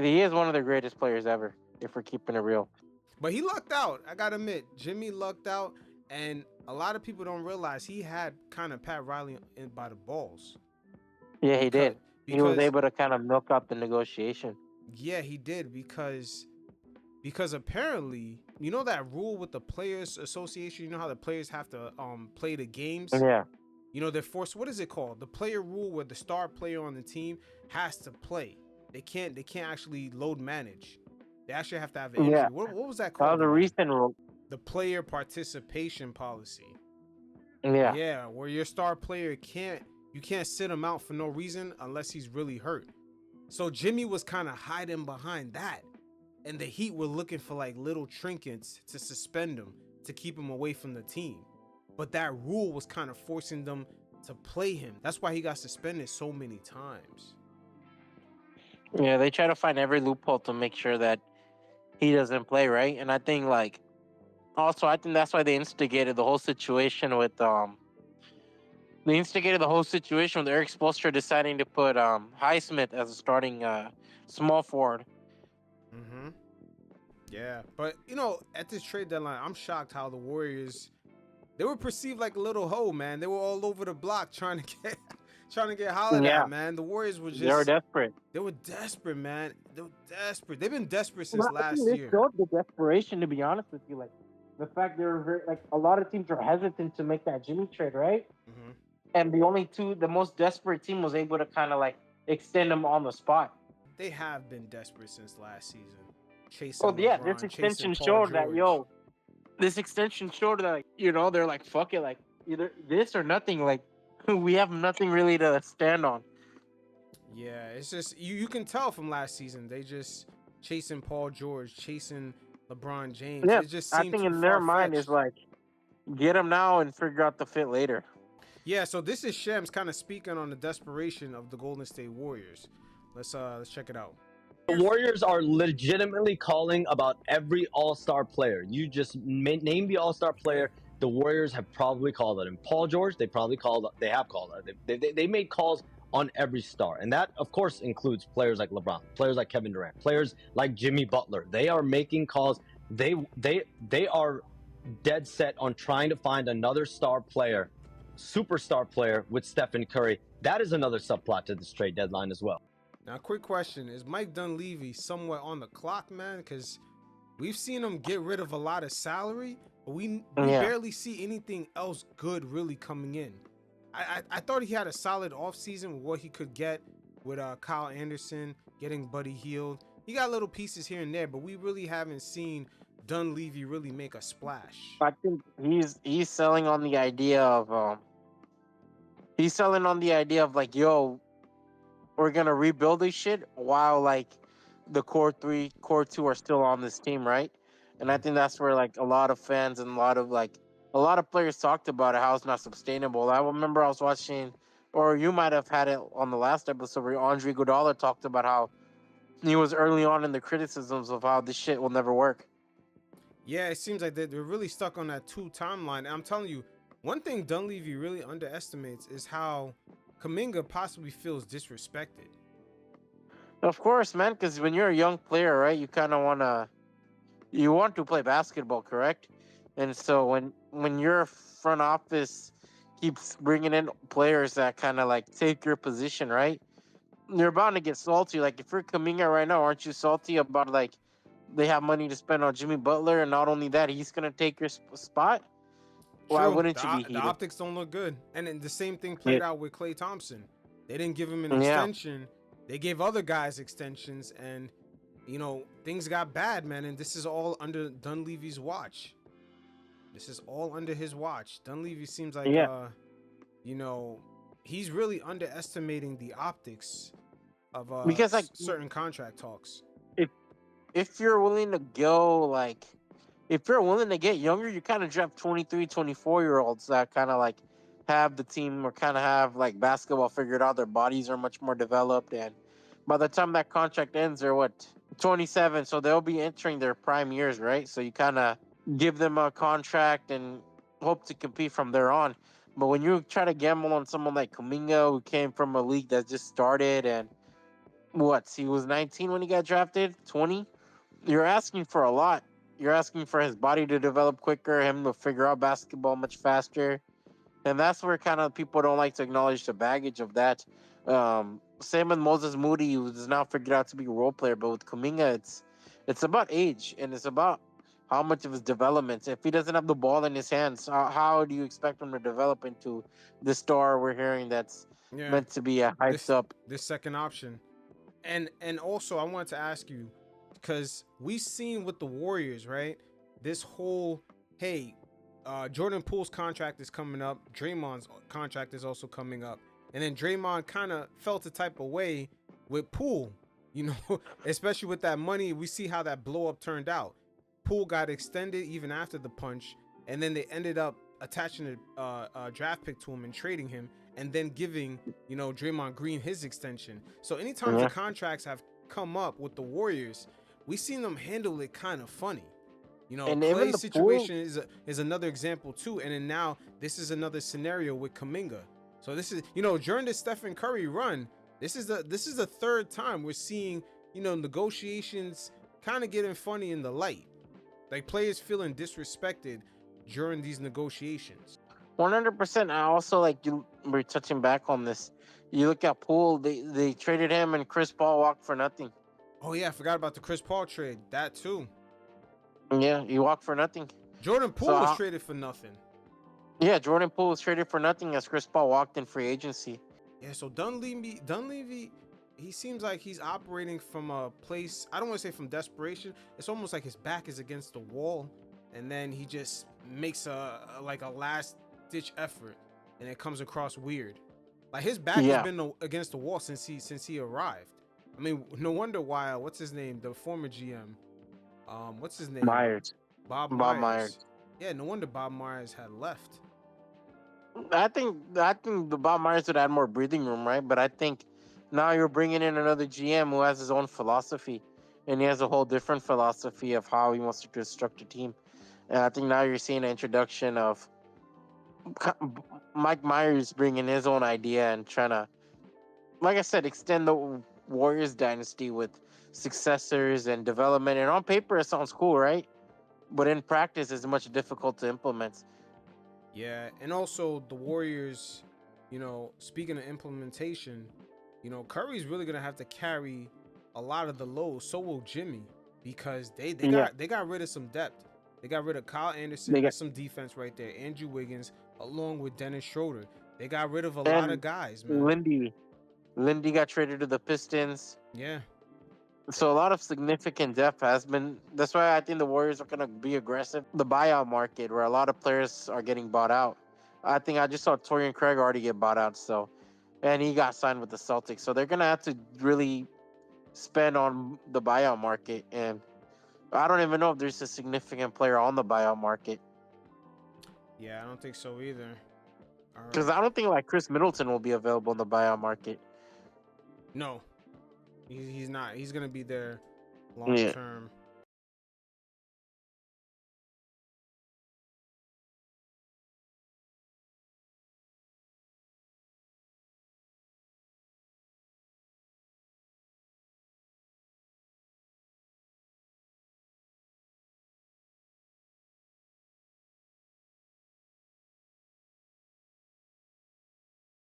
he is one of the greatest players ever, if we're keeping it real. But he lucked out. I gotta admit, Jimmy lucked out, and a lot of people don't realize he had kind of Pat Riley in by the balls Yeah, he because did. He was because able to kind of milk out the negotiation. yeah, he did because apparently you know that rule with the players association. You know how the players have to play the games. Yeah, You know they're forced. What is it called? The player rule where the star player on the team has to play. They can't actually load manage. They actually have to have an yeah. injury. What was that That was called a again? recent rule. The player participation policy. Yeah, Yeah, where your star player can't sit him out for no reason unless he's really hurt. So Jimmy was kind of hiding behind that. And the Heat were looking for like little trinkets to suspend him to keep him away from the team. But that rule was kind of forcing them to play him. That's why he got suspended so many times. yeah. They try to find every loophole to make sure that he doesn't play, right? And I think like also I think that's why they instigated the whole situation with they instigated the whole situation with Eric Spoelstra deciding to put Highsmith as a starting small forward. Mm-hmm. Yeah, but at this trade deadline, I'm shocked how the Warriors they were perceived like a little hoe, man. They were all over the block trying to get trying to get hollered Yeah, at, man. The Warriors were they were just desperate. they were desperate, man. They were desperate. They've been desperate since Well, I think last this year. showed the desperation. To be honest with you, like the fact they were very, like a lot of teams were hesitant to make that Jimmy trade, right? Mm-hmm. And the most desperate team was able to kind of like extend them on the spot. They have been desperate since last season. Chasing Well, yeah, this LeBron, chasing extension Paul showed that George. this extension showed that like, they're like fuck it, like either this or nothing. Like we have nothing really to stand on. Yeah, it's just you can tell from last season they just chasing Paul George, chasing LeBron James. Yeah, It just I seemed think too in their far mind is fetched. like get them now and figure out the fit later. Yeah, so this is Shams kind of speaking on the desperation of the Golden State Warriors. Let's check it out. The Warriors are legitimately calling about every All-Star player. You just name the All-Star player. The Warriors have probably called it. And Paul George, they have called it. They made calls on every star, and that of course includes players like LeBron, players like Kevin Durant, players like Jimmy Butler. They are making calls. They are dead set on trying to find another star player, superstar player with Stephen Curry. That is another subplot to this trade deadline as well. Now, quick question: is Mike Dunleavy somewhat on the clock, man? Because we've seen him get rid of a lot of salary, but we Yeah, barely see anything else good really coming in. I thought he had a solid offseason with what he could get with Kyle Anderson, getting Buddy Hield. He got little pieces here and there, but we really haven't seen Dunleavy really make a splash. I think he's selling on the idea of like, yo, we're gonna rebuild this shit while like the core three, core two are still on this team, right? And I think that's where like a lot of fans and a lot of players talked about it, how it's not sustainable. I remember I was watching, or you might have had it on the last episode where Andre Iguodala talked about how he was early on in the criticisms of how this shit will never work. Yeah, it seems like they're really stuck on that two timeline. And I'm telling you, one thing Dunleavy really underestimates is how Kaminga possibly feels disrespected. Of course, man, because when you're a young player, right, you want to play basketball, correct? And so when your front office keeps bringing in players that kind of like take your position, right? You're bound to get salty. Like if you're Kaminga right now, aren't you salty about like they have money to spend on Jimmy Butler, and not only that, he's gonna take your spot? Why True, wouldn't you be the heated? optics don't look good. And then the same thing Yeah, played out with Klay Thompson. They didn't give him an yeah, extension. They gave other guys extensions, and things got bad, man. And this is all under Dunleavy's watch. This is all under his watch. Dunleavy seems like yeah. you know, he's really underestimating the optics of Because like certain contract talks. if if you're willing to go like if you're willing to get younger, you kind of draft 23, 24 year olds that kind of like have the team or kind of have like basketball figured out. Their bodies are much more developed, and by the time that contract ends, they're what 27, so they'll be entering their prime years, right? So you kind of give them a contract and hope to compete from there on. But when you try to gamble on someone like Kaminga, who came from a league that just started, and what? He was 19 when he got drafted. 20. You're asking for a lot. You're asking for his body to develop quicker, him to figure out basketball much faster, and that's where kind of people don't like to acknowledge the baggage of that. Same with Moses Moody, who's now figured out to be a role player, but with Kuminga, it's about age and it's about how much of his development. If he doesn't have the ball in his hands, how do you expect him to develop into the star we're hearing that's Yeah, meant to be a hyped this up? this second option. And also I wanted to ask you, because we've seen with the Warriors, right? This whole, hey, Jordan Poole's contract is coming up. Draymond's contract is also coming up. And then Draymond kind of felt a type of way with Poole, you know, especially with that money. We see how that blow up turned out. Poole got extended even after the punch, and then they ended up attaching a draft pick to him and trading him, and then giving, you know, Draymond Green his extension. So anytime the Yeah. contracts have come up with the Warriors, we seen them handle it kind of funny. You know, And even Clay's the pool, situation is another example too, and then now this is another scenario with Kuminga. So this is, you know, during the Stephen Curry run, this is the third time we're seeing, you know, negotiations kind of getting funny in the light, like players feeling disrespected during these negotiations. 100%. I also like you. We're touching back on this. You look at Poole. They traded him, and Chris Paul walked for nothing. Oh yeah, I forgot about the Chris Paul trade. That too. Yeah, he walked for nothing. Jordan So Poole was traded for nothing. yeah, Jordan Poole was traded for nothing as Chris Paul walked in free agency. Yeah, so Dunleavy, he seems like he's operating from a place, I don't want to say from desperation. It's almost like his back is against the wall, and then he just makes a last ditch effort, and it comes across weird. Like his back has Yeah, been against the wall since he arrived. I mean, no wonder why what's his name, the former GM, what's his name, Myers, Bob Bob Myers. Myers. Yeah, no wonder Bob Myers had left. I think the Bob Myers would add more breathing room, right? But I think now you're bringing in another GM who has his own philosophy, and he has a whole different philosophy of how he wants to construct a team. And I think now you're seeing an introduction of Mike Myers bringing his own idea and trying to, like I said, extend the Warriors dynasty with successors and development. And on paper, it sounds cool, right? But in practice, it's much difficult to implement. Yeah, and also the Warriors, you know, speaking of implementation, you know, Curry's really gonna have to carry a lot of the load. So will Jimmy, because Yeah, they got rid of some depth. They got rid of Kyle Anderson. they got That's some defense right there. Andrew Wiggins, along with Dennis Schroeder. They got rid of a lot of and guys, man. Lindy. Lindy got traded to the Pistons. Yeah, So a lot of significant depth has been. That's why I think the Warriors are going to be aggressive. The buyout market, where a lot of players are getting bought out. I think I just saw Torian Craig already get bought out. So, and he got signed with the Celtics. So they're going to have to really spend on the buyout market. And I don't even know if there's a significant player on the buyout market yeah, I don't think so either. All because right, I don't think like Chris Middleton will be available in the buyout market. no, he's not. He's gonna be there long Yeah. term.